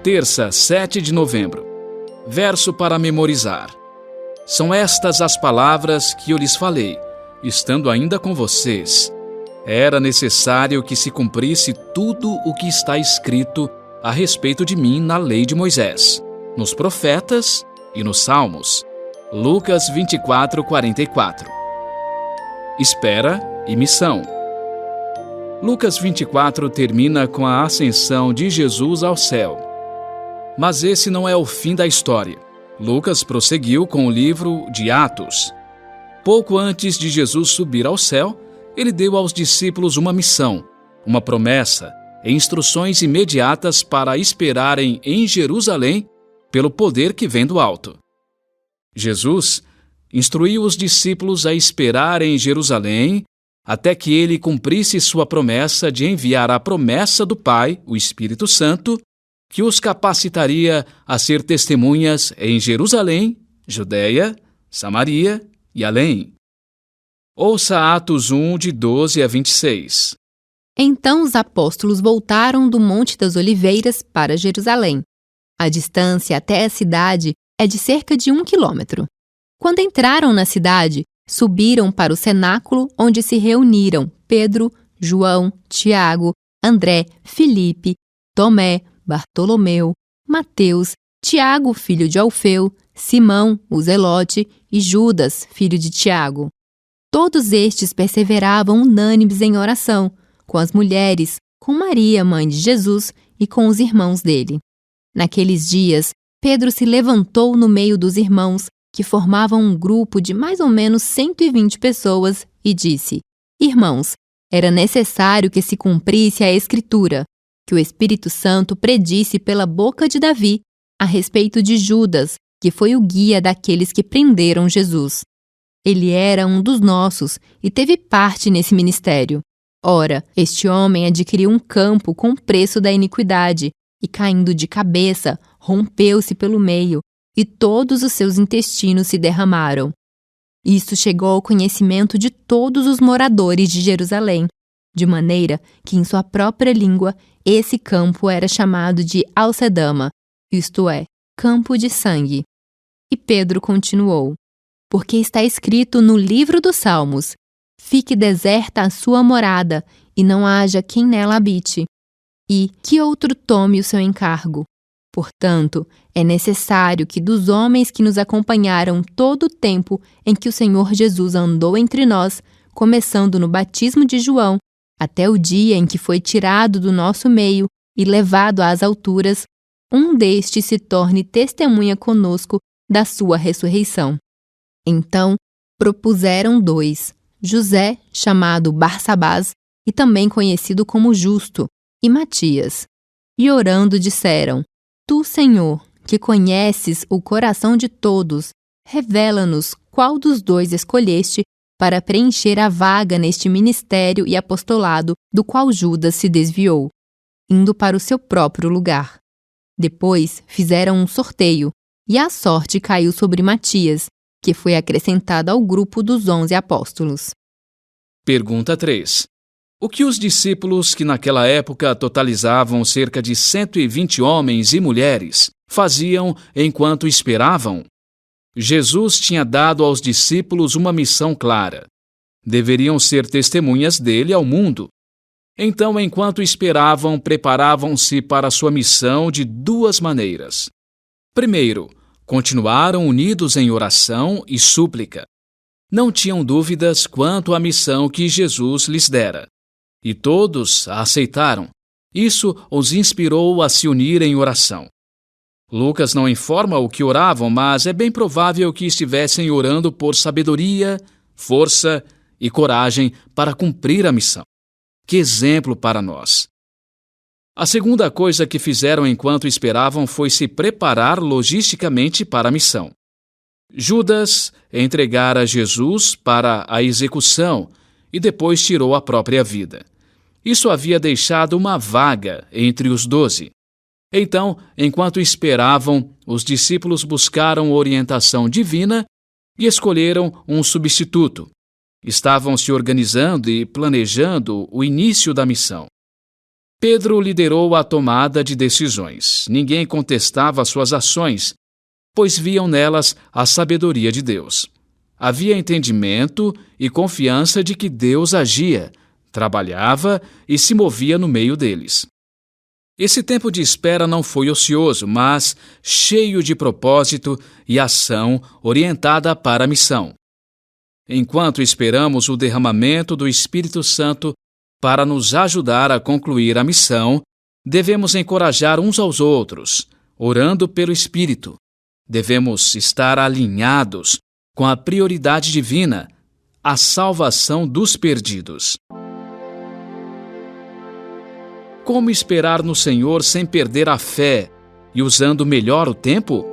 Terça, 7 de novembro. Verso para memorizar. São estas as palavras que eu lhes falei, estando ainda com vocês. Era necessário que se cumprisse tudo o que está escrito a respeito de mim na lei de Moisés, nos profetas e nos salmos. Lucas 24, 44. Espera e missão. Lucas 24 termina com a ascensão de Jesus ao céu. Mas esse não é o fim da história. Lucas prosseguiu com o livro de Atos. Pouco antes de Jesus subir ao céu, ele deu aos discípulos uma missão, uma promessa e instruções imediatas para esperarem em Jerusalém pelo poder que vem do alto. Jesus instruiu os discípulos a esperar em Jerusalém até que ele cumprisse sua promessa de enviar a promessa do Pai, o Espírito Santo, que os capacitaria a ser testemunhas em Jerusalém, Judeia, Samaria e além. Ouça Atos 1, de 12 a 26. Então os apóstolos voltaram do Monte das Oliveiras para Jerusalém. A distância até a cidade é de cerca de 1 quilômetro. Quando entraram na cidade, subiram para o cenáculo onde se reuniram Pedro, João, Tiago, André, Filipe, Tomé, Bartolomeu, Mateus, Tiago, filho de Alfeu, Simão, o Zelote e Judas, filho de Tiago. Todos estes perseveravam unânimes em oração, com as mulheres, com Maria, mãe de Jesus, e com os irmãos dele. Naqueles dias, Pedro se levantou no meio dos irmãos, que formavam um grupo de mais ou menos 120 pessoas, e disse: Irmãos, era necessário que se cumprisse a Escritura, que o Espírito Santo predisse pela boca de Davi a respeito de Judas, que foi o guia daqueles que prenderam Jesus. Ele era um dos nossos e teve parte nesse ministério. Ora, este homem adquiriu um campo com o preço da iniquidade e, caindo de cabeça, rompeu-se pelo meio e todos os seus intestinos se derramaram. Isto chegou ao conhecimento de todos os moradores de Jerusalém, de maneira que em sua própria língua esse campo era chamado de Alcedama, isto é, campo de sangue. E Pedro continuou: porque está escrito no livro dos Salmos: fique deserta a sua morada, e não haja quem nela habite, e que outro tome o seu encargo. Portanto, é necessário que dos homens que nos acompanharam todo o tempo em que o Senhor Jesus andou entre nós, começando no batismo de João, até o dia em que foi tirado do nosso meio e levado às alturas, um destes se torne testemunha conosco da sua ressurreição. Então, propuseram 2, José, chamado Barsabás, e também conhecido como Justo, e Matias. E orando disseram: Tu, Senhor, que conheces o coração de todos, revela-nos qual dos 2 escolheste para preencher a vaga neste ministério e apostolado do qual Judas se desviou, indo para o seu próprio lugar. Depois fizeram um sorteio, e a sorte caiu sobre Matias, que foi acrescentado ao grupo dos 11 apóstolos. Pergunta 3. O que os discípulos, que naquela época totalizavam cerca de 120 homens e mulheres, faziam enquanto esperavam? Jesus tinha dado aos discípulos uma missão clara. Deveriam ser testemunhas dele ao mundo. Então, enquanto esperavam, preparavam-se para sua missão de 2 maneiras. Primeiro, continuaram unidos em oração e súplica. Não tinham dúvidas quanto à missão que Jesus lhes dera. E todos a aceitaram. Isso os inspirou a se unir em oração. Lucas não informa o que oravam, mas é bem provável que estivessem orando por sabedoria, força e coragem para cumprir a missão. Que exemplo para nós! A segunda coisa que fizeram enquanto esperavam foi se preparar logisticamente para a missão. Judas entregara Jesus para a execução e depois tirou a própria vida. Isso havia deixado uma vaga entre os 12. Então, enquanto esperavam, os discípulos buscaram orientação divina e escolheram um substituto. Estavam se organizando e planejando o início da missão. Pedro liderou a tomada de decisões. Ninguém contestava suas ações, pois viam nelas a sabedoria de Deus. Havia entendimento e confiança de que Deus agia, trabalhava e se movia no meio deles. Esse tempo de espera não foi ocioso, mas cheio de propósito e ação orientada para a missão. Enquanto esperamos o derramamento do Espírito Santo para nos ajudar a concluir a missão, devemos encorajar uns aos outros, orando pelo Espírito. Devemos estar alinhados com a prioridade divina, a salvação dos perdidos. Como esperar no Senhor sem perder a fé e usando melhor o tempo?